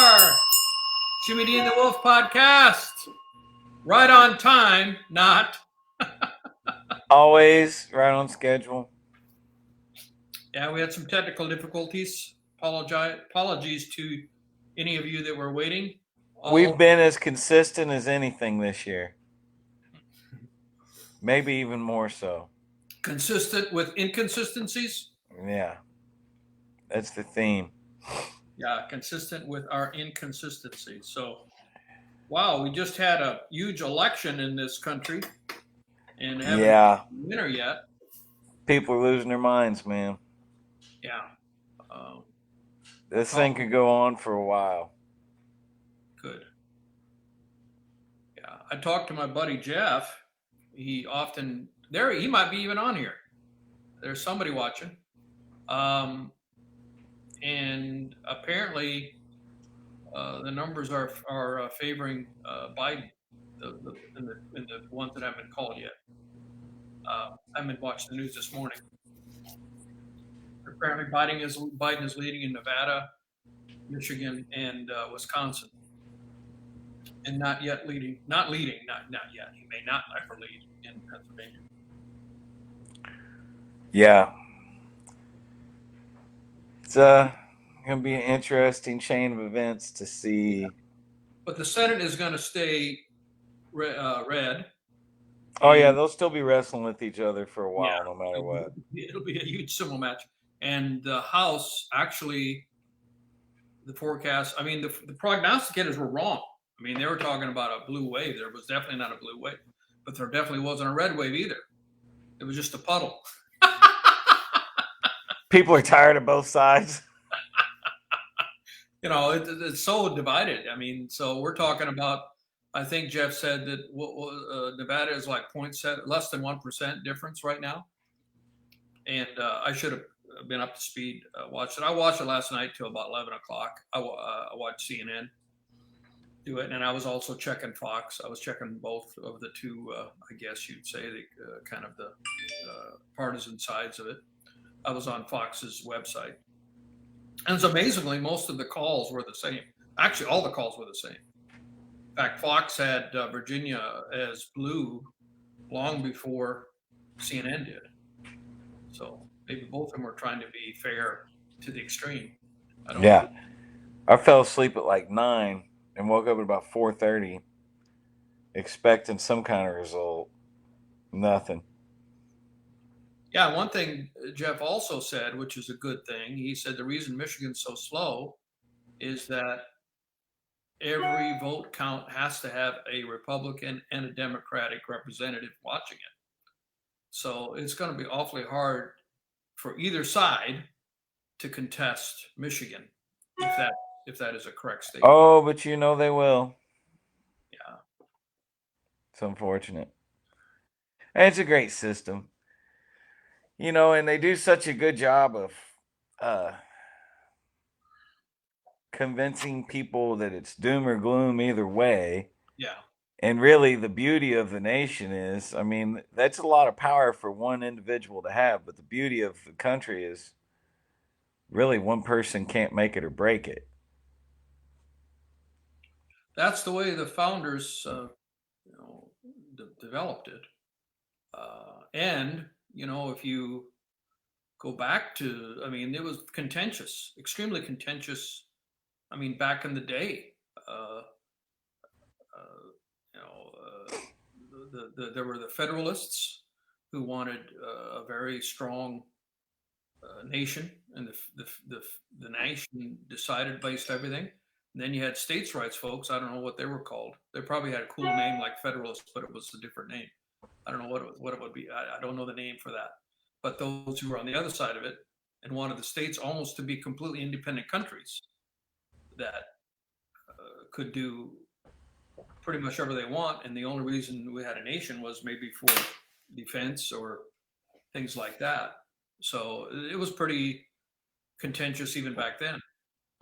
are Jimi D and the Wolf podcast. Right on time, not. Always right on schedule. Yeah, we had some technical difficulties. Apologies to any of you that were waiting. We've been as consistent as anything this year. Maybe even more so. Consistent with inconsistencies. Yeah. That's the theme. Yeah, consistent with our inconsistencies. So, wow, we just had a huge election in this country and haven't Yeah. a winner yet. People are losing their minds, man. Yeah. Um, This thing could go on for a while. Good. Yeah, I talked to my buddy Jeff. He might be even on here. There's somebody watching. And apparently the numbers are favoring Biden, in the ones that haven't been called yet. I haven't watched the news this morning. Apparently Biden is leading in Nevada, Michigan, and Wisconsin, and not yet. He may not ever lead in Pennsylvania. Yeah. It's going to be an interesting chain of events to see. But the Senate is going to stay red. Oh, yeah, they'll still be wrestling with each other for a while, no matter what. It'll be a huge civil match. And the House, actually, the forecast, I mean, the prognosticators were wrong. I mean, they were talking about a blue wave. There was definitely not a blue wave, but there definitely wasn't a red wave either. It was just a puddle. People are tired of both sides. You know, it's so divided. I mean, so we're talking about, I think Jeff said that Nevada is like 0.7, less than 1% difference right now. And I should have been up to speed, watched it. I watched it last night till about 11 o'clock. I watched CNN do it. And I was also checking Fox. I was checking both of the two, I guess you'd say, the kind of the partisan sides of it. I was on Fox's website. And so amazingly, most of the calls were the same. Actually, all the calls were the same. In fact, Fox had Virginia as blue long before CNN did. So maybe both of them were trying to be fair to the extreme. Yeah. I fell asleep at like 9 and woke up at about 4:30 expecting some kind of result. Nothing. Yeah, one thing Jeff also said, which is a good thing, he said the reason Michigan's so slow is that every vote count has to have a Republican and a Democratic representative watching it. So it's going to be awfully hard for either side to contest Michigan, if that is a correct statement. Oh, but you know they will. Yeah. It's unfortunate. And it's a great system. You know, and they do such a good job of convincing people that it's doom or gloom either way. Yeah. And really, the beauty of the nation is, I mean, that's a lot of power for one individual to have. But the beauty of the country is really one person can't make it or break it. That's the way the founders, developed it. And, if you go back to, I mean, it was contentious, extremely contentious. I mean, back in the day, there were the Federalists who wanted a very strong nation, and the nation decided based everything. And then you had states' rights folks. I don't know what they were called. They probably had a cool name like Federalists, but it was a different name. I don't know what it would be. I don't know the name for that. But those who were on the other side of it and wanted the states almost to be completely independent countries that could do pretty much whatever they want. And the only reason we had a nation was maybe for defense or things like that. So it was pretty contentious even back then.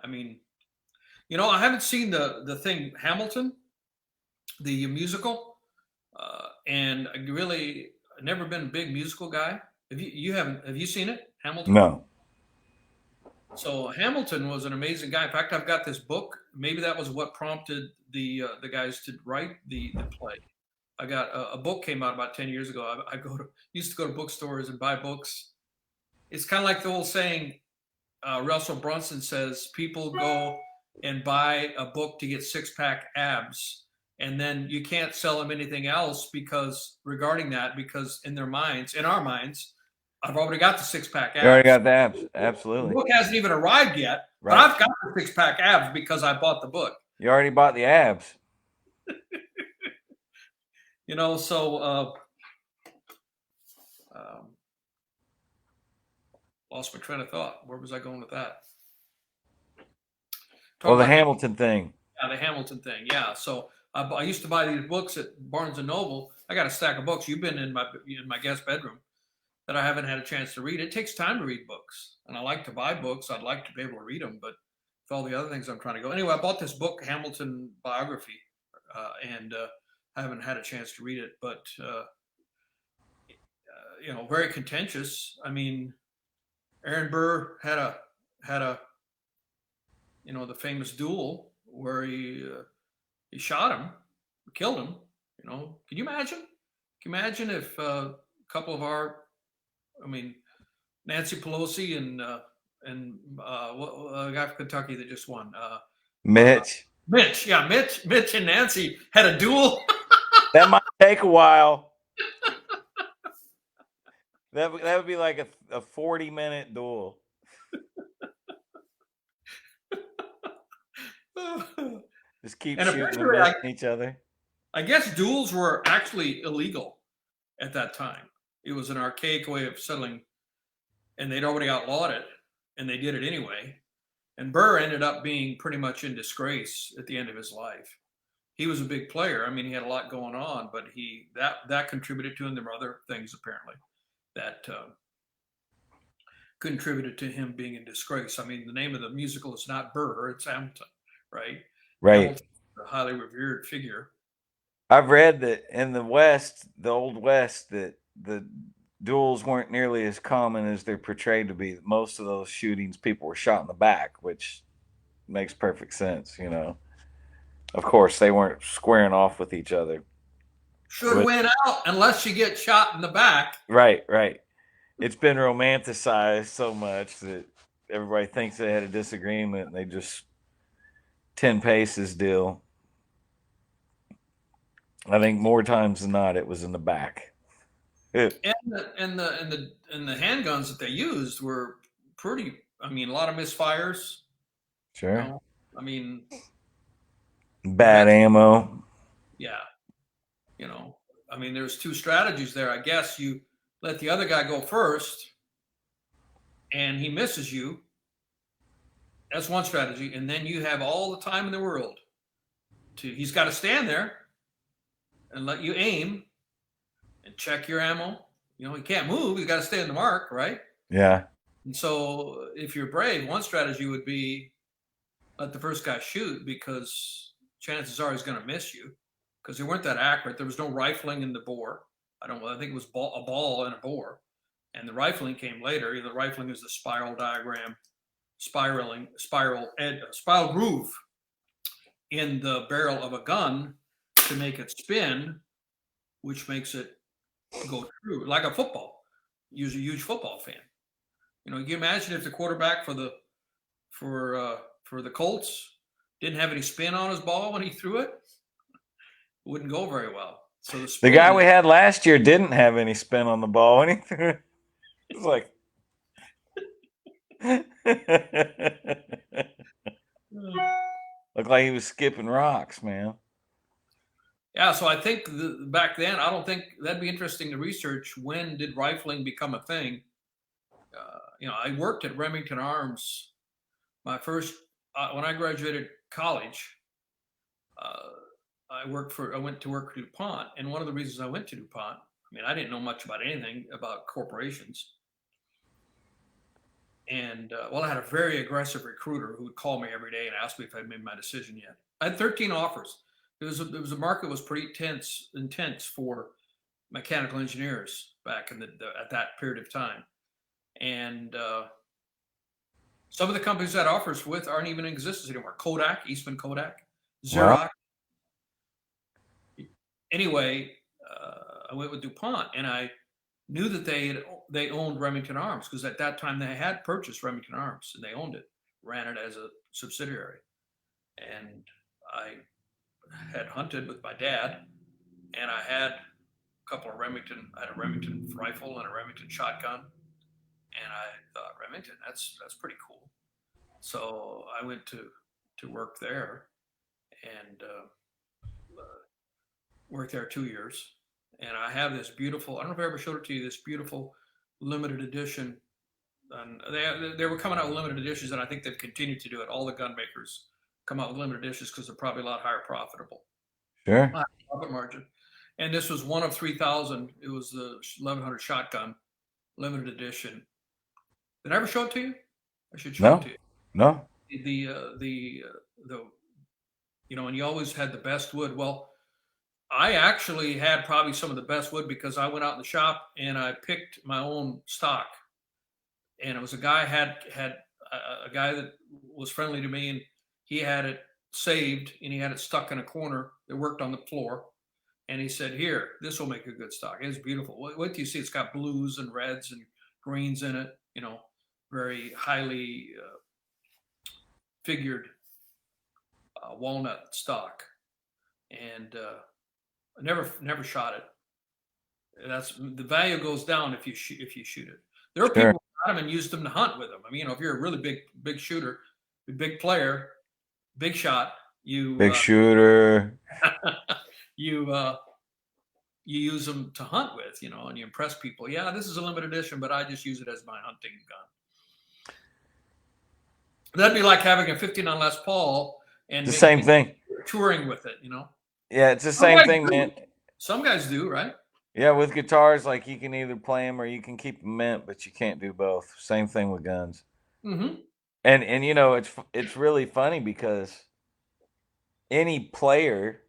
I mean, I haven't seen the thing Hamilton, the musical, and I really I've never been a big musical guy. Have you seen it, Hamilton? No. So Hamilton was an amazing guy. In fact, I've got this book. Maybe that was what prompted the guys to write the play. I got a book came out about 10 years ago. I used to go to bookstores and buy books. It's kind of like the old saying. Russell Brunson says people go and buy a book to get six pack abs, and then you can't sell them anything else because regarding that, because in their minds, in our minds, I've already got the six pack You already abs. got the abs. The Absolutely. book hasn't even arrived yet, but Right. I've got the six pack abs because I bought the book. You already bought the abs. So um, lost my train of thought. Where was I going with that? Well, Talking the about Hamilton thing. the Hamilton thing. Yeah. So I used to buy these books at Barnes and Noble. I got a stack of books. You've been in my guest bedroom that I haven't had a chance to read. It takes time to read books, and I like to buy books. I'd like to be able to read them, but with all the other things I'm trying to go. Anyway, I bought this book, Hamilton biography, and I haven't had a chance to read it, but very contentious. I mean, Aaron Burr had a the famous duel where he shot him, killed him. Can you imagine? Can you imagine if a couple of I mean, Nancy Pelosi and what guy from Kentucky that just won, Mitch. Mitch, yeah, Mitch and Nancy had a duel. That might take a while. That would be like a 40-minute duel. Just keep And shooting and apparently, missing each other. I guess duels were actually illegal at that time. It was an archaic way of settling, and they'd already outlawed it, and they did it anyway. And Burr ended up being pretty much in disgrace at the end of his life. He was a big player. I mean, he had a lot going on, but that contributed to him. There were other things apparently that contributed to him being in disgrace. I mean, the name of the musical is not Burr; it's Hamilton, right? Right. Hamilton, a highly revered figure. I've read that in the West, the Old West, that the duels weren't nearly as common as they're portrayed to be. Most of those shootings, people were shot in the back, which makes perfect sense. Of course, they weren't squaring off with each other. Should win out unless you get shot in the back. Right, right. It's been romanticized so much that everybody thinks they had a disagreement and they just 10 paces deal. I think more times than not, it was in the back. And the handguns that they used were pretty. I mean, a lot of misfires. Sure. I mean, Bad ammo. yeah. I mean, there's two strategies there. I guess you let the other guy go first, and he misses you. That's one strategy, and then you have all the time in the world he's got to stand there and let you aim and check your ammo. He can't move. He's got to stay in the mark, right? Yeah. And so if you're brave, one strategy would be let the first guy shoot because chances are he's going to miss you because they weren't that accurate. There was no rifling in the bore. I think it was a ball and a bore. And the rifling came later. The rifling is the spiral diagram, spiral groove in the barrel of a gun to make it spin, which makes it go through like a football. Use a huge football fan. You can imagine if the quarterback for the Colts didn't have any spin on his ball when he threw it, it wouldn't go very well. So the guy we had last year didn't have any spin on the ball when he threw it. It's like looked like he was skipping rocks, man. Yeah, so I think back then, I don't think that'd be interesting to research. When did rifling become a thing? I worked at Remington Arms. My first, when I graduated college, I went to work for DuPont. And one of the reasons I went to DuPont, I mean, I didn't know much about anything about corporations. And I had a very aggressive recruiter who would call me every day and ask me if I'd made my decision yet. I had 13 offers. The market was pretty intense for mechanical engineers back at that period of time. And Some of the companies that offers with aren't even in existence anymore. Kodak, Eastman Kodak, Well, Xerox. Anyway, I went with DuPont, and I knew that they owned Remington Arms because at that time they had purchased Remington Arms and they owned it, ran it as a subsidiary. And I had hunted with my dad, and I had a couple of Remington. I had a Remington rifle and a Remington shotgun, and I thought Remington, that's pretty cool. So I went to work there and worked there 2 years. And I have this beautiful. I don't know if I ever showed it to you. This beautiful limited edition. And they were coming out with limited editions, and I think they've continued to do it. All the gun makers come out with limited editions because they're probably a lot higher profitable. sure. Higher profit margin. And this was one of 3,000. It was the 1100 shotgun limited edition. Did I ever show it to you? I should show it No, to you. no. The and you always had the best wood. Well, I actually had probably some of the best wood because I went out in the shop and I picked my own stock. And it was a guy had a guy that was friendly to me, and he had it saved and he had it stuck in a corner that worked on the floor. And he said, "Here, this will make a good stock. It's beautiful. What do you see? It's got blues and reds and greens in it. Very highly figured walnut stock." And I never shot it. That's the value goes down if you shoot it. There are Sure. people who got them and used them to hunt with them. I mean, if you're a really big shooter, a big player, big shot, Big shooter. you you use them to hunt with, and you impress people. Yeah, this is a limited edition, but I just use it as my hunting gun. That'd be like having a 59 Les Paul and The same thing. touring with it. Yeah, it's the Some same guys thing, do. man. Some guys do, right? Yeah, with guitars, like you can either play them or you can keep them mint, but you can't do both. Same thing with guns. Mm-hmm. And it's really funny because any player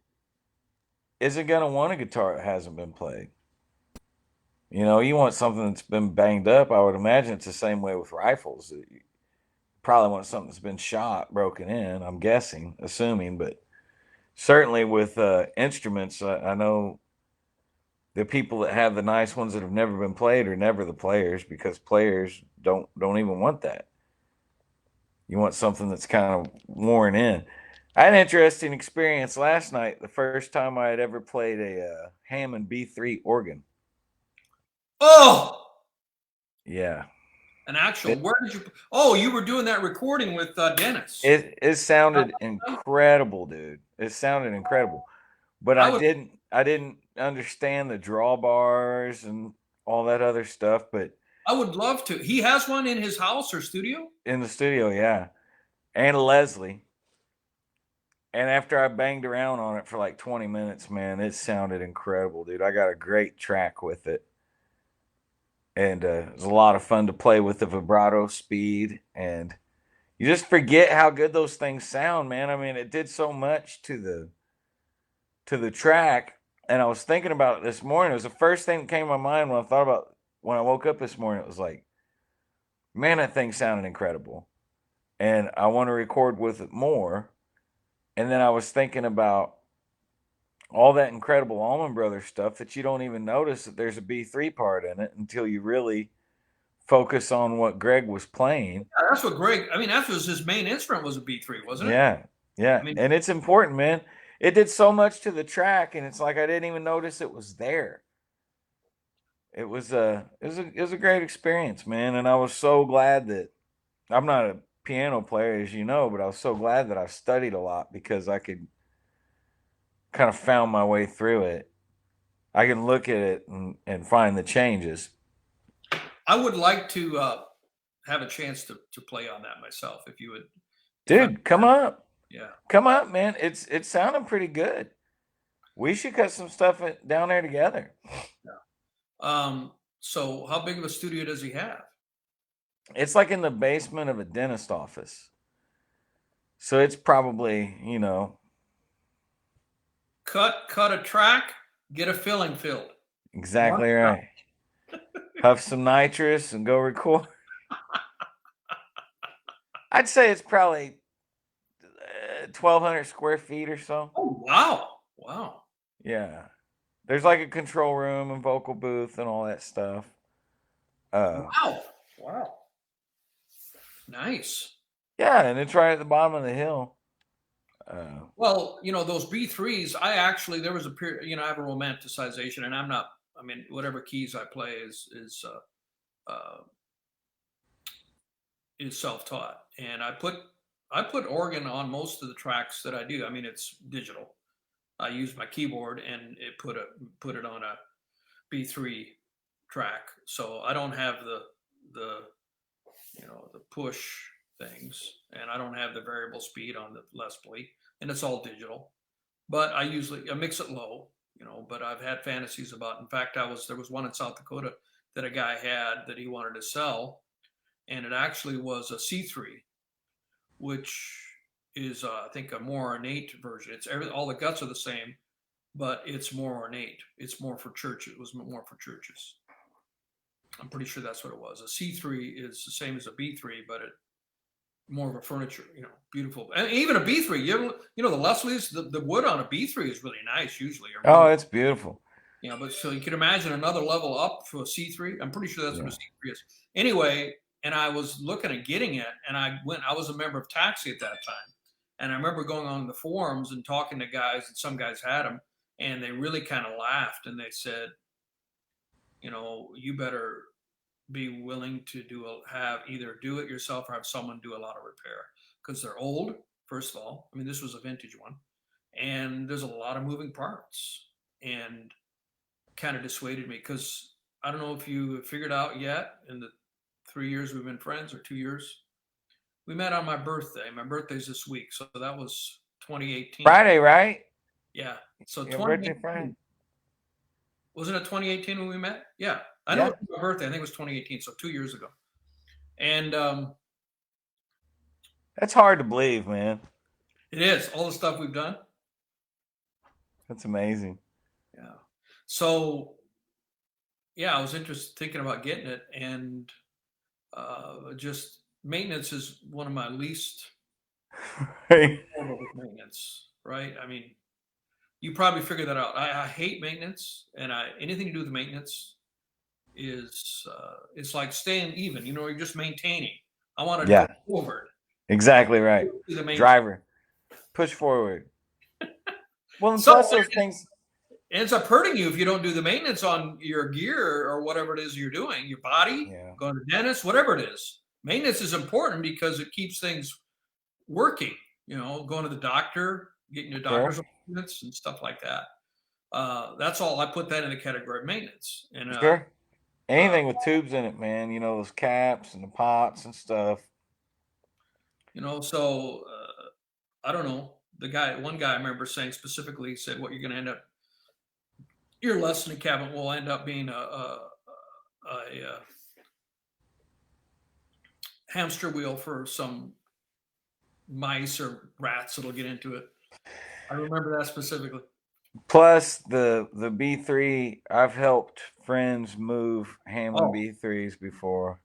isn't gonna want a guitar that hasn't been played. You want something that's been banged up. I would imagine it's the same way with rifles. You probably want something that's been shot, broken in. I'm guessing, assuming, but certainly with instruments, I know the people that have the nice ones that have never been played are never the players because players don't even want that. You want something that's kind of worn in. I had an interesting experience last night. The first time I had ever played a Hammond B3 organ. Oh, Yeah, an actual. it Where did you? Oh, you were doing that recording with Dennis. it sounded incredible, dude. It sounded incredible, but I would I didn't understand the drawbars and all that other stuff. But I would love to. He has one in his house or studio. in the studio, yeah, and Leslie. And after I banged around on it for like 20 minutes, man, it sounded incredible, dude. I got a great track with it. And it was a lot of fun to play with the vibrato speed. And you just forget how good those things sound, man. I mean, it did so much to the track. And I was thinking about it this morning. It was the first thing that came to my mind when I woke up this morning. It was like, man, that thing sounded incredible. And I want to record with it more. And then I was thinking about all that incredible Allman Brothers stuff that you don't even notice that there's a B3 part in it until you really focus on what Greg was playing. Yeah, that's what Greg. I mean, that was his main instrument was a B3, wasn't it? Yeah, yeah. I mean, And it's important, man. It did so much to the track, and it's like I didn't even notice it was there. It was a great experience, man. And I was so glad that I'm not a piano player, as you know, but I was so glad that I studied a lot because I could kind of found my way through it. I can look at it and find the changes. I would like to have a chance to play on that myself. If you would, if I'm, Dude, come up. yeah. Come up, man. It's sounding pretty good. We should cut some stuff down there together. So how big of a studio does he have? It's like in the basement of a dentist office. So it's probably, Cut a track, get a filling filled. exactly right. Huff some nitrous and go record. I'd say it's probably 1,200 square feet or so. Oh, wow. Wow. Yeah. There's like a control room and vocal booth and all that stuff. Wow. Wow. Nice. Yeah, and it's right at the bottom of the hill. Uh, Well, those B3s, there was a period, I have a romanticization, and I mean, whatever keys I play is self-taught. And I put organ on most of the tracks that I do. I mean, it's digital. I use my keyboard and put it on a B3 track. So I don't have the the push things, and I don't have the variable speed on the Les Paul, and it's all digital. But I mix it low, but I've had fantasies about. In fact, there was one in South Dakota that a guy had that he wanted to sell, and it actually was a C3, which is I think a more ornate version. All the guts are the same, but it's more ornate. It's more for churches. It was more for churches. I'm pretty sure that's what it was. A C3 is the same as a B3, but it more of a furniture, beautiful. And even a B3, the Leslie's, the wood on a B3 is really nice usually. oh, it's beautiful. But so you can imagine another level up to a C3. I'm pretty sure that's what a Yeah. C3 is. Anyway, and I was looking at getting it, and I was a member of Taxi at that time. And I remember going on the forums and talking to guys, and some guys had them, and they really kind of laughed, and they said, you better be willing to either do it yourself or have someone do a lot of repair, because they're old, first of all. I mean, this was a vintage one, and there's a lot of moving parts, and kind of dissuaded me, because I don't know if you have figured out yet in the 3 years we've been friends, or 2 years. We met on my birthday. My birthday's this week, so that was 2018. Friday, right? Yeah. So Your birthday 2018, Friday. wasn't it 2018 when we met? Yeah. I know Yeah. it was my birthday. I think it was 2018, so 2 years ago. And That's hard to believe, man. it is all the stuff we've done. That's amazing. Yeah. So, yeah, I was thinking about getting it, and just maintenance is one of my least horrible with maintenance, right? I mean, you probably figured that out. I hate maintenance, and anything to do with maintenance is it's like staying even. You're just maintaining. I want to Yeah. go forward. Exactly right. Driver, push forward. Well, and plus those things ends up hurting you if you don't do the maintenance on your gear or whatever it is you're doing, your body, Yeah. going to the dentist, whatever it is. Maintenance is important because it keeps things working, going to the doctor, getting your doctor's appointments and stuff like that. That's all. I put that in the category of maintenance. And Sure. Anything with tubes in it, man. Those caps and the pots and stuff. So I don't know. One guy I remember saying specifically, he said, what you're going to end up, your lessening cabinet will end up being a hamster wheel for some mice or rats that'll get into it. I remember that specifically. Plus the B3, I've helped friends move Hammond B3s before.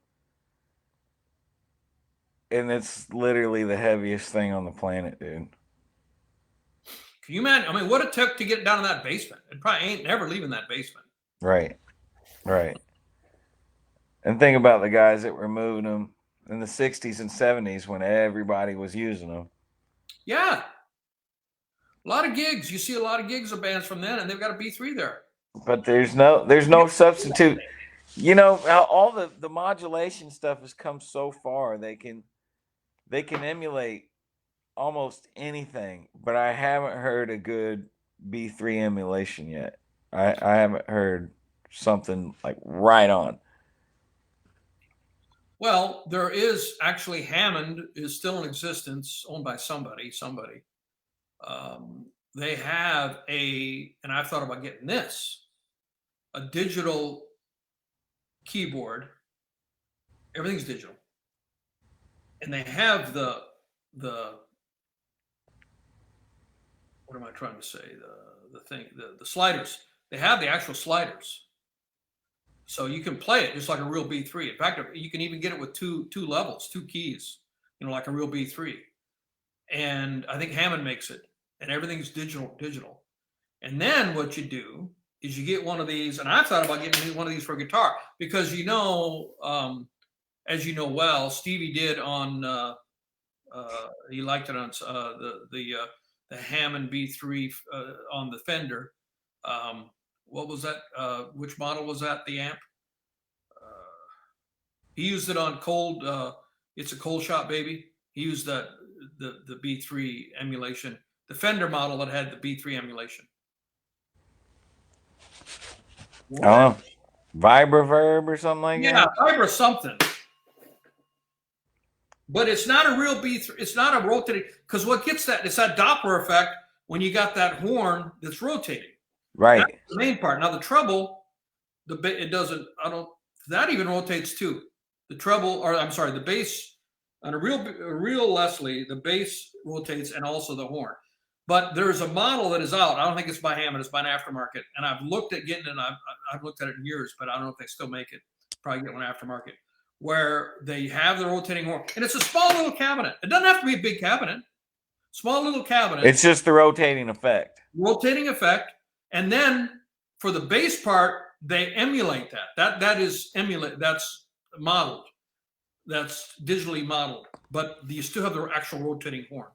And it's literally the heaviest thing on the planet, dude. Can you imagine? I mean, what it took to get down in that basement? It probably ain't never leaving that basement. Right. And think about the guys that were moving them in the 60s and 70s when everybody was using them. Yeah. A lot of gigs. You see a lot of gigs of bands from then, and they've got a B3 there. But there's no substitute. All the modulation stuff has come so far. They can emulate almost anything, but I haven't heard a good B3 emulation yet. I haven't heard something like right on. Well, there is actually, Hammond is still in existence, owned by somebody. They have and I've thought about getting this, a digital keyboard. Everything's digital. And they have the what am I trying to say? The sliders. They have the actual sliders. So you can play it just like a real B3. In fact, you can even get it with two levels, two keys. like a real B3. And I think Hammond makes it, and everything's digital. And then what you do is you get one of these, and I thought about getting one of these for guitar because as you know well, Stevie did on he liked it on the Hammond B3 on the Fender. What was that? Which model was that? The amp. He used it on Cold. It's a Cold Shot Baby. He used the B3 emulation, the Fender model that had the B3 emulation. Oh, Vibraverb or something like that? Yeah, Vibra something. But it's not a real B3. It's not a rotating, because what gets that, it's that Doppler effect when you got that horn that's rotating. Right. That's the main part. Now the treble, it doesn't, that even rotates too. The treble, or I'm sorry, the bass, on a real Leslie, the bass rotates and also the horn. But there's a model that is out. I don't think it's by Hammond. It's by an aftermarket. And I've looked at getting it. I've looked at it in years, but I don't know if they still make it. Probably get one aftermarket where they have the rotating horn. And it's a small little cabinet. It doesn't have to be a big cabinet. Small little cabinet. It's just the rotating effect. Rotating effect. And then for the bass part, they emulate that. That's modeled. That's digitally modeled. But you still have the actual rotating horn.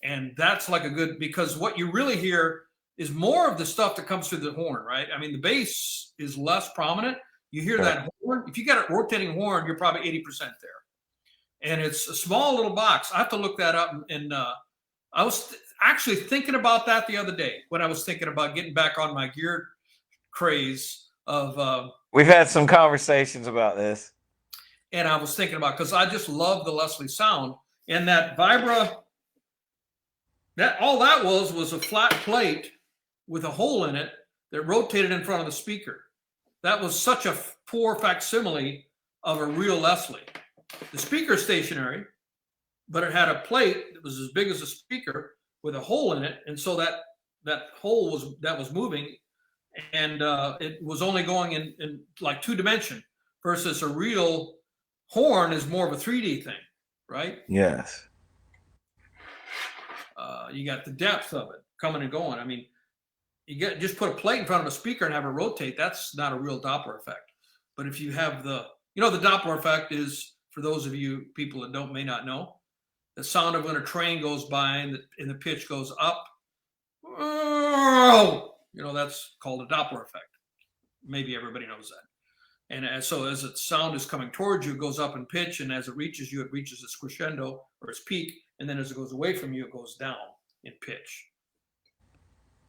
And that's like a good, because what you really hear is more of the stuff that comes through the horn, right? I mean, the bass is less prominent. You hear that horn. If you got a rotating horn, you're probably 80% there. And it's a small little box. I have to look that up. And I was actually thinking about that the other day when I was thinking about getting back on my gear craze of. We've had some conversations about this. And I was thinking about, because I just love the Leslie sound. And that Vibra, all that was a flat plate with a hole in it that rotated in front of the speaker. That was such a poor facsimile of a real Leslie. The speaker is stationary, but it had a plate that was as big as a speaker with a hole in it, and so that hole was moving, and it was only going in like 2-dimension, versus a real horn is more of a 3D thing, right? Yes. You got the depth of it coming and going. I mean, just put a plate in front of a speaker and have it rotate. That's not a real Doppler effect. But if you have the Doppler effect is, for those of you people that may not know, the sound of when a train goes by and the pitch goes up. That's called a Doppler effect. Maybe everybody knows that. And so as the sound is coming towards you, it goes up in pitch, and as it reaches you, it reaches its crescendo or its peak, and then as it goes away from you, it goes down in pitch.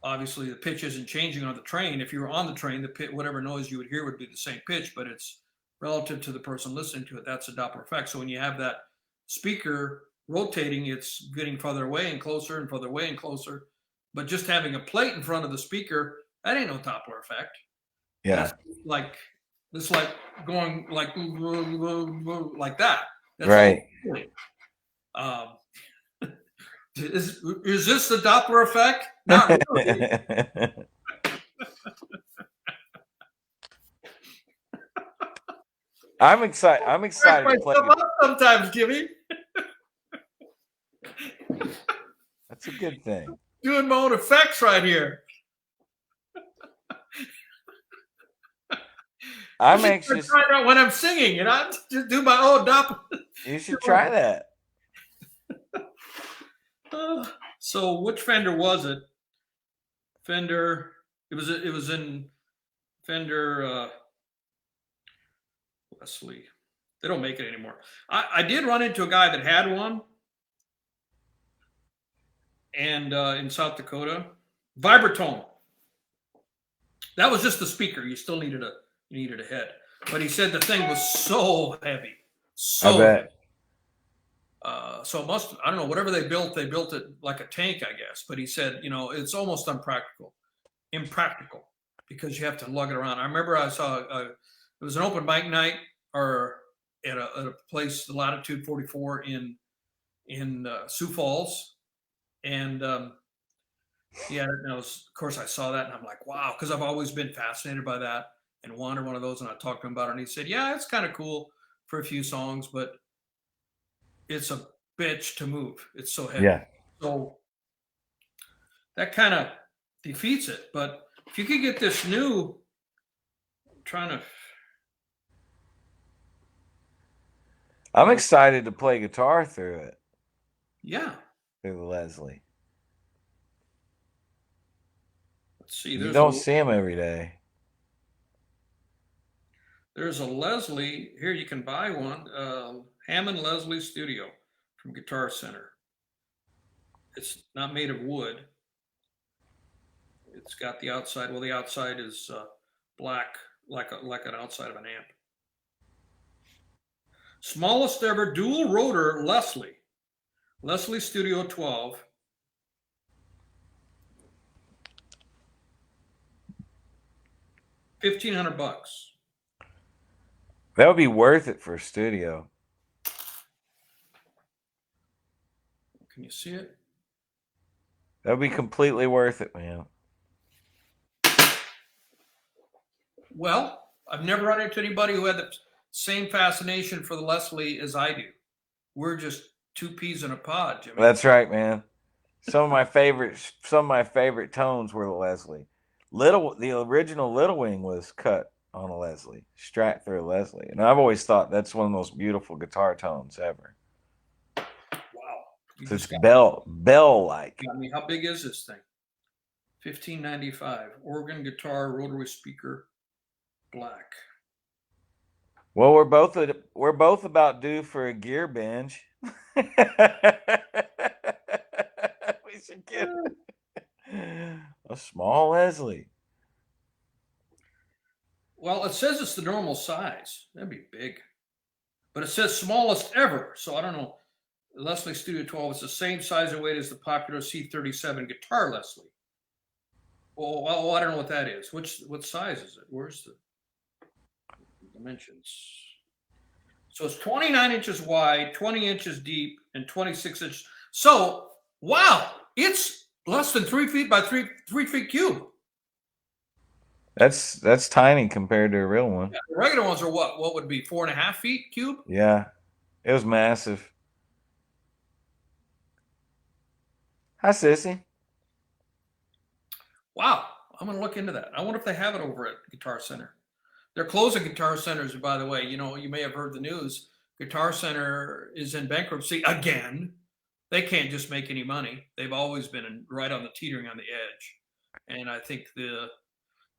Obviously, the pitch isn't changing on the train. If you were on the train, whatever noise you would hear would be the same pitch, but it's relative to the person listening to it. That's a Doppler effect. So when you have that speaker rotating, it's getting farther away and closer and farther away and closer. But just having a plate in front of the speaker, that ain't no Doppler effect. Yeah. That's like going like that. That's right. Is this the Doppler effect? Not really. I'm excited. I'm excited to play. Sometimes, Jimmy. That's a good thing. Doing my own effects right here. I'm anxious. Try that when I'm singing, and I just do my own Doppler. You should try that. So which Fender was it? Fender. It was in Fender Leslie. They don't make it anymore. I did run into a guy that had one, and in South Dakota, Vibratone. That was just the speaker. You still needed a head, but he said the thing was so heavy. So I bet. So it must, I don't know, whatever they built it like a tank, I guess. But he said, it's almost impractical, because you have to lug it around. I remember I saw it was an open mic night, or at a place, the Latitude 44 in Sioux Falls, and and of course I saw that, and I'm like, wow, because I've always been fascinated by that and wanted one of those. And I talked to him about it, and he said, yeah, it's kind of cool for a few songs, but it's a bitch to move. It's so heavy. Yeah. So that kind of defeats it. But if you could get this new, I'm trying to, I'm excited to play guitar through it, yeah. through the Leslie. Let's see. You don't see them every day. There's a Leslie here. You can buy one. Hammond Leslie Studio from Guitar Center. It's not made of wood. It's got the outside. Well, the outside is black, like an outside of an amp. Smallest ever dual rotor Leslie Studio 12. $1,500. That would be worth it for a studio. Can you see it? That would be completely worth it, man. Well, I've never run into anybody who had the same fascination for the Leslie as I do. We're just two peas in a pod, Jimmy. That's right, man. Some of my favorite tones were the Leslie. The original Little Wing was cut on a Leslie, Strat through a Leslie, and I've always thought that's one of the most beautiful guitar tones ever. Wow, It's bell like. I mean, how big is this thing? $15.95. Organ, guitar, rotary speaker, black. Well, we're both about due for a gear binge. We should get a small Leslie. Well, it says it's the normal size. That'd be big. But it says smallest ever. So I don't know. Leslie Studio 12 is the same size and weight as the popular C37 guitar Leslie. Well, I don't know what that is. What size is it? Where's the dimensions? So it's 29 inches wide, 20 inches deep, and 26 inches. So, wow, it's less than 3 feet by 3 feet cube. That's tiny compared to a real one. Yeah, the regular ones are what? What would be 4.5 feet cube? Yeah, it was massive. Hi, Sissy. Wow, I'm going to look into that. I wonder if they have it over at Guitar Center. They're closing Guitar Centers, by the way. You know, you may have heard the news. Guitar Center is in bankruptcy again. They can't just make any money. They've always been right on the teetering on the edge. And I think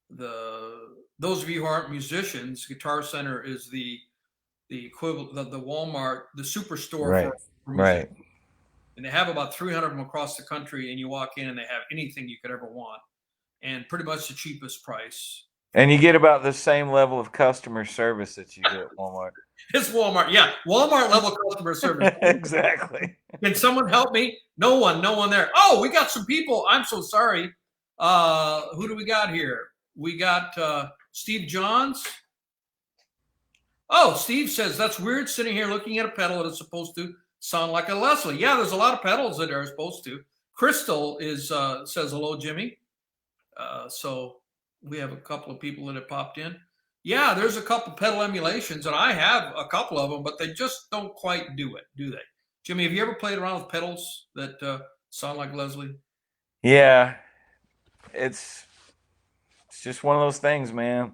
those of you who aren't musicians, Guitar Center is the equivalent of the Walmart, the superstore Right. for music. Right. And they have about 300 of them across the country, and you walk in and they have anything you could ever want, and pretty much the cheapest price. And you get about the same level of customer service that you get at Walmart. It's Walmart, yeah, Walmart level customer service. Exactly. Can someone help me? No one there. Oh, we got some people. I'm so sorry. Who do we got here? We got Steve Johns. Oh, Steve says that's weird sitting here looking at a pedal that is supposed to sound like a Leslie. Yeah, there's a lot of pedals that are supposed to. Crystal says hello, Jimmy. So we have a couple of people that have popped in. Yeah, there's a couple pedal emulations, and I have a couple of them, but they just don't quite do it, do they? Jimmy, have you ever played around with pedals that sound like Leslie? Yeah, it's just one of those things, man.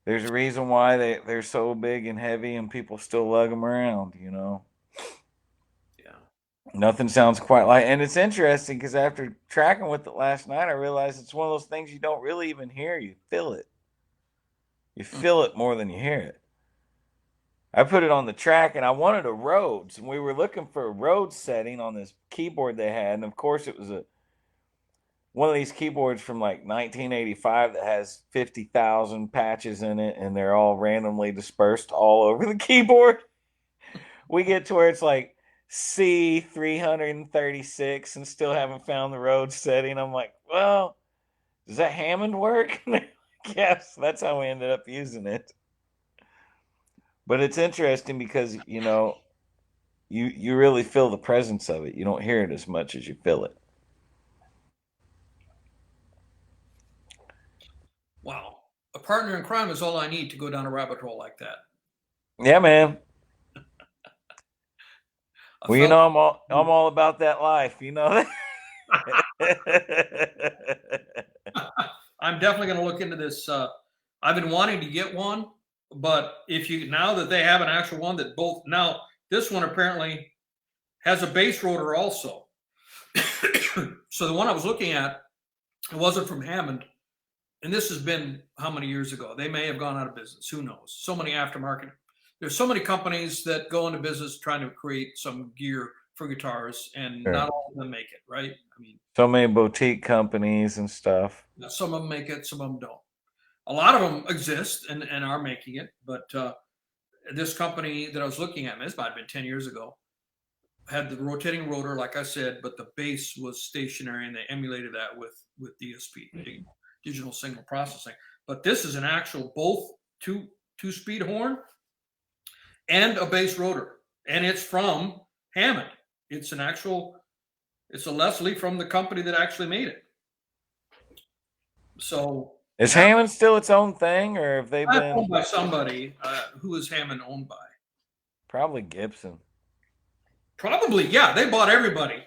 There's a reason why they're so big and heavy, and people still lug them around. You know. Yeah. Nothing sounds quite like, and it's interesting because after tracking with it last night, I realized it's one of those things you don't really even hear. You feel it. You feel it more than you hear it. I put it on the track, and I wanted a Rhodes, and we were looking for a Rhodes setting on this keyboard they had, and of course it was one of these keyboards from like 1985 that has 50,000 patches in it, and they're all randomly dispersed all over the keyboard. We get to where it's like C336 and still haven't found the Rhodes setting. I'm like, well, does that Hammond work? Yes, that's how we ended up using it. But it's interesting because, you know, you really feel the presence of it. You don't hear it as much as you feel it. Wow. A partner in crime is all I need to go down a rabbit hole like that. Yeah, man. A Well, you fellow. know, I'm all about that life. You know that. I'm definitely going to look into this. I've been wanting to get one, but if you now that they have an actual one that both now this one apparently has a base rotor also. So the one I was looking at, it wasn't from Hammond, and this has been how many years ago? They may have gone out of business. Who knows? So many aftermarket. There's so many companies that go into business trying to create some gear for guitars, and Sure. not all of them make it, right? I mean, So many boutique companies and stuff. some of them make it, some of them don't. A lot of them exist and are making it, but this company that I was looking at, this might have been 10 years ago, had the rotating rotor, like I said, but the bass was stationary, and they emulated that with DSP, digital signal processing. But this is an actual both two speed horn and a bass rotor, and it's from Hammond. It's a Leslie from the company that actually made it. So Is Hammond still its own thing, or have they been owned by somebody. Who is Hammond owned by? probably Gibson? Probably, yeah. They bought everybody.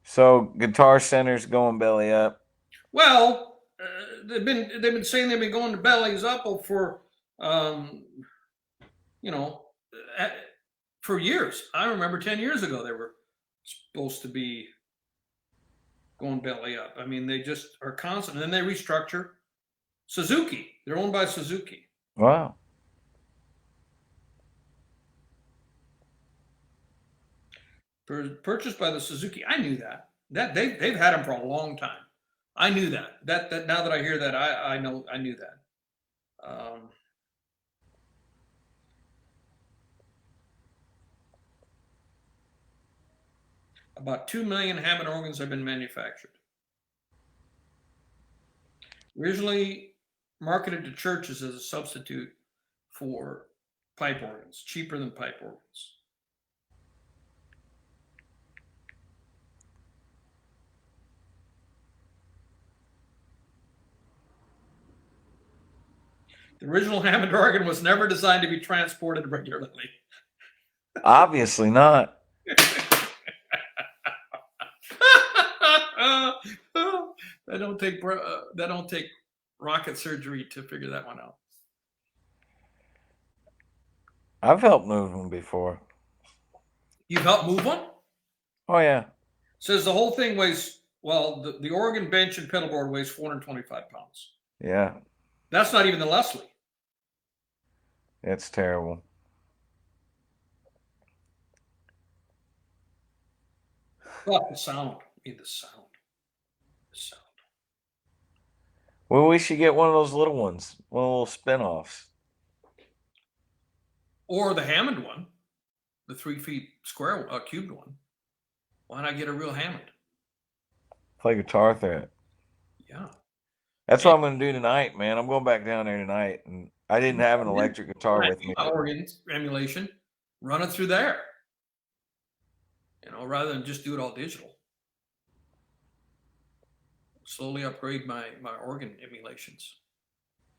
So Guitar Center's going belly up. Well, they've been saying they've been going to bellies up for you know uh, for years. I remember 10 years ago they were supposed to be going belly up. I mean, they just are constant. And then they restructure. Suzuki. They're owned by Suzuki. Wow. Purchased by the Suzuki. I knew that. That they've had them for a long time. I knew that. That now that I hear that, I know I knew that. About 2 million Hammond organs have been manufactured. Originally marketed to churches as a substitute for pipe organs, cheaper than pipe organs. The original Hammond organ was never designed to be transported regularly. Obviously not. That don't take rocket surgery to figure that one out. I've helped move them before. You've helped move one? Oh yeah. Says the whole thing weighs, well, the organ bench and pedal board weighs 425 pounds. Yeah. That's not even the Leslie. It's terrible. But the sound. I mean, the sound. The sound. Well, we should get one of those little ones, one of those spin-offs. Or the Hammond one, the 3 feet square, cubed one. Why not get a real Hammond? Play guitar through it. Yeah. That's what I'm going to do tonight, man. I'm going back down there tonight, and I didn't have an electric guitar with me. Organ emulation, run it through there. Rather than just do it all digital. Slowly upgrade my organ emulations,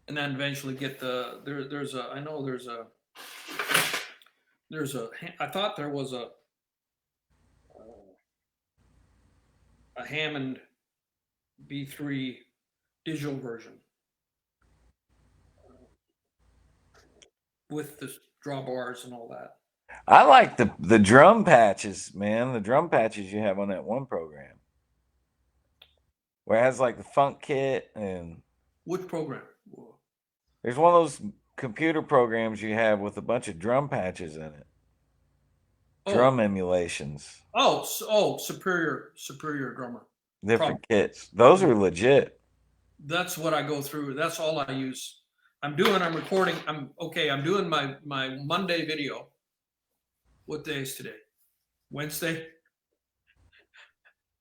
and then eventually get there's I thought there was a Hammond B3 digital version with the drawbars and all that. I like the drum patches, man. The drum patches you have on that one program, where it has like the funk kit and. Which program? There's one of those computer programs you have with a bunch of drum patches in it. Drum emulations. Superior drummer. Different kits. Those are legit. That's what I go through. That's all I use. I'm recording. I'm doing my Monday video. What day is today? Wednesday?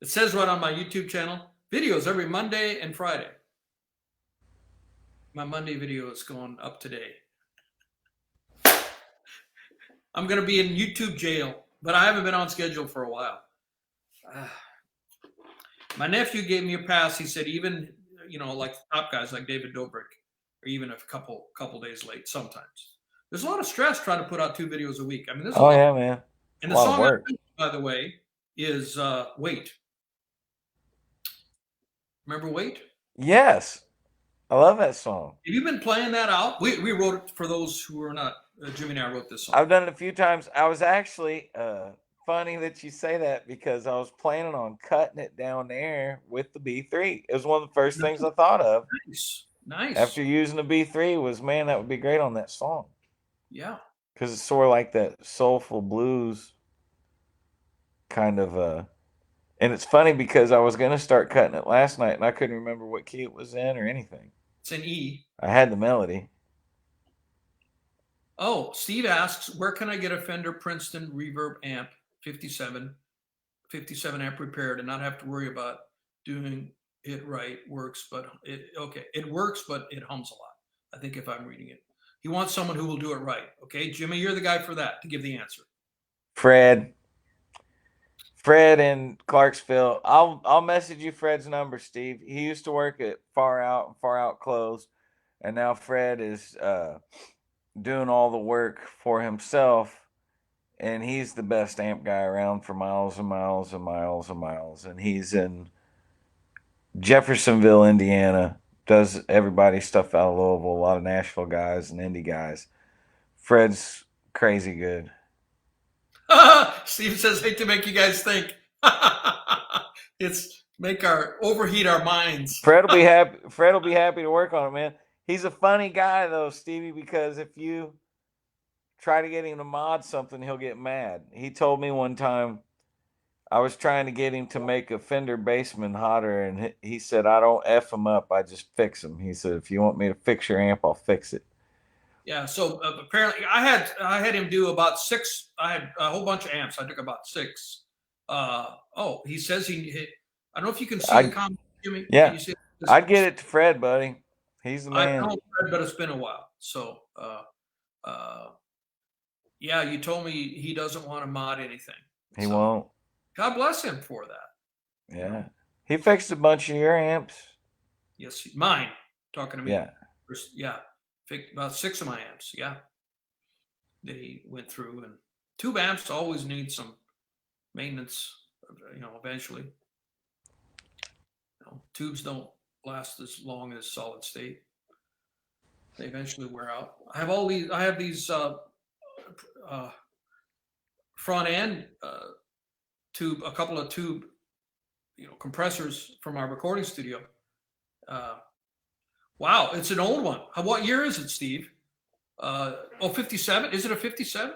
It says right on my YouTube channel, videos every Monday and Friday. My Monday video is going up today. I'm going to be in YouTube jail, but I haven't been on schedule for a while. My nephew gave me a pass. He said, even, like top guys like David Dobrik, or even a couple days late sometimes. There's a lot of stress trying to put out 2 videos a week. I mean, there's a Oh lot. yeah, man. And A the lot of song I work. mentioned, by the way, is Wait. Remember Wait? Yes. I love that song. Have you been playing that out? We wrote it for those who are not. Jimmy and I wrote this song. I've done it a few times. I was actually funny that you say that because I was planning on cutting it down there with the B3. It was one of the first things I thought of Nice. Nice. after using the B3 was, man, that would be great on that song. Yeah. Because it's sort of like that soulful blues kind of and it's funny because I was going to start cutting it last night and I couldn't remember what key it was in or anything. It's an E. I had the melody. Oh, Steve asks, where can I get a Fender Princeton Reverb amp 57 amp repaired and not have to worry about doing it right? Works, but it works, but it hums a lot. I think if I'm reading it, he wants someone who will do it right. Okay, Jimmy, you're the guy for that to give the answer. Fred in Clarksville. I'll message you Fred's number, Steve. He used to work at Far Out Clothes, and now Fred is doing all the work for himself, and he's the best amp guy around for miles and miles and miles and miles. And he's in Jeffersonville, Indiana. Does everybody's stuff out of Louisville. A lot of Nashville guys and indie guys. Fred's crazy good. Steve says, hate to make you guys think. It's overheat our minds. Fred will be happy. Fred will be happy to work on it, man. He's a funny guy though, Stevie, because if you try to get him to mod something, he'll get mad. He told me one time I was trying to get him to make a Fender Bassman hotter, and he said, "I don't F him up, I just fix him." He said, "If you want me to fix your amp, I'll fix it." Yeah. So apparently, I had him do about 6. I had a whole bunch of amps. I took about 6. He says he. I don't know if you can see the comment, Jimmy. Yeah, Can you see this? I'd get it to Fred, buddy. He's the I man. know, Fred, but it's been a while. So, yeah, you told me he doesn't want to mod anything. He won't. God bless him for that. Yeah, he fixed a bunch of your amps. Yes, mine. Talking to me. Yeah. Yeah, fixed about 6 of my amps. Yeah, that he went through, and tube amps always need some maintenance. Eventually, tubes don't last as long as solid state. They eventually wear out. I have these front end tube, a couple of tube, compressors from our recording studio. Wow, it's an old one. What year is it, Steve? 57. Is it a 57?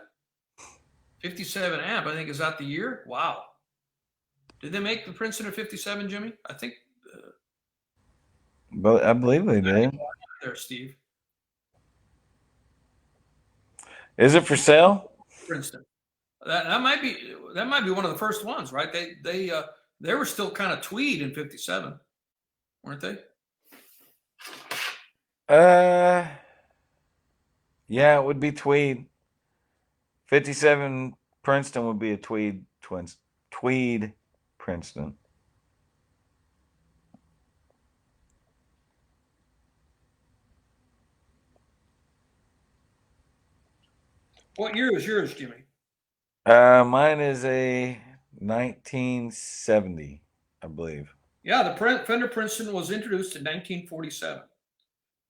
57 amp, I think. Is that the year? Wow. Did they make the Princeton at 57, Jimmy? I think. But I believe they did. There, Steve. Is it for sale? Princeton. That might be one of the first ones, right? They were still kind of tweed in 57, weren't they? Yeah, it would be tweed. 57 Princeton would be a tweed Princeton. What year is yours, Jimmy? Mine is a 1970, I believe. Yeah, the Fender Princeton was introduced in 1947,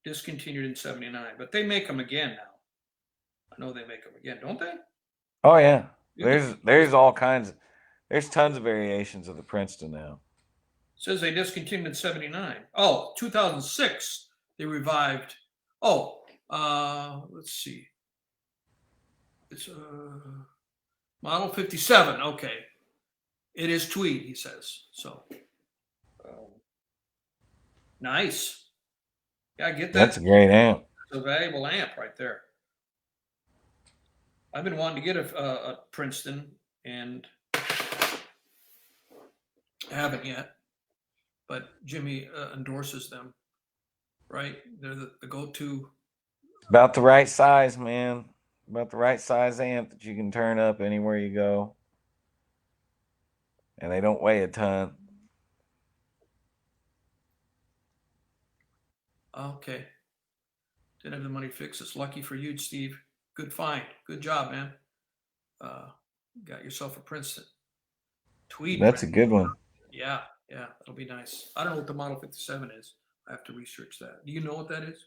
discontinued in 79, but they make them again now. I know they make them again, don't they? Oh yeah, there's all kinds. There's tons of variations of the Princeton now. It says they discontinued in 79. Oh, 2006 they revived. Oh, let's see. It's model 57. Okay, it is tweed, he says. So nice. Yeah, get that. That's a great amp. It's a valuable amp right there. I've been wanting to get a Princeton, and I haven't yet. But Jimmy endorses them, right? They're the go-to. About the right size, man. About the right size amp that you can turn up anywhere you go. And they don't weigh a ton. Okay. Didn't have the money to fix it. Lucky for you, Steve. Good find. Good job, man. Got yourself a Princeton tweed That's a print. good one. Yeah, that'll be nice. I don't know what the Model 57 is. I have to research that. Do you know what that is?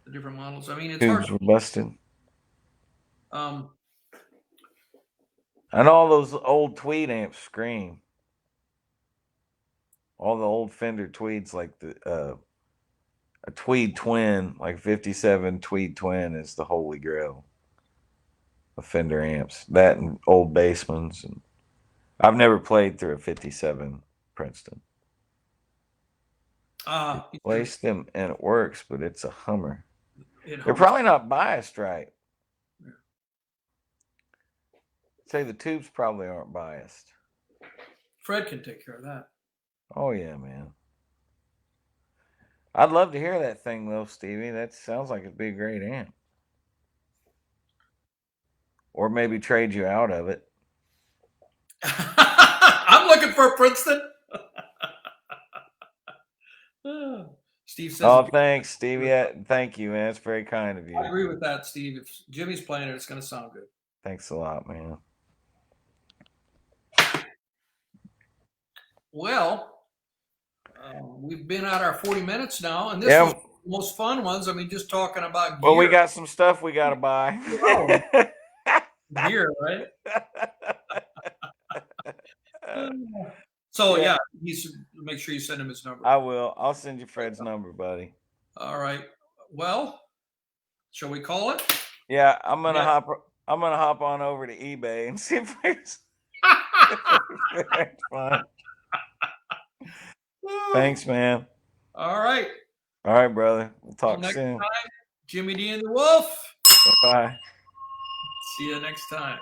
The different models. I mean, it's hard. Tubes were busted. Um, And all those old Tweed amps scream. All the old Fender Tweeds, like a Tweed Twin, like 57 Tweed Twin is the holy grail of Fender amps. That and old Bassmans. And I've never played through a 57 Princeton. Placed them and it works, but it's a Hummer. They're probably not biased right. Yeah. Say the tubes probably aren't biased. Fred can take care of that. Oh yeah, man. I'd love to hear that thing though, Stevie. That sounds like it'd be a great amp. Or maybe trade you out of it. I'm looking for a Princeton. Steve says. Oh, thanks, Stevie. Thank you, man. It's very kind of you. I agree with that, Steve. If Jimmy's playing it, it's going to sound good. Thanks a lot, man. Well, we've been at our 40 minutes now, and this was the most fun ones. I mean, just talking about gear. Well, we got some stuff we got to buy. Gear, right? So yeah, he should make sure you send him his number. I will. I'll send you Fred's number, buddy. All right. Well, shall we call it? Yeah, I'm gonna hop on over to eBay and see if there's fun. Thanks, man. All right. All right, brother. We'll talk soon. Time, Jimmy D and the Wolf. Bye. See you next time.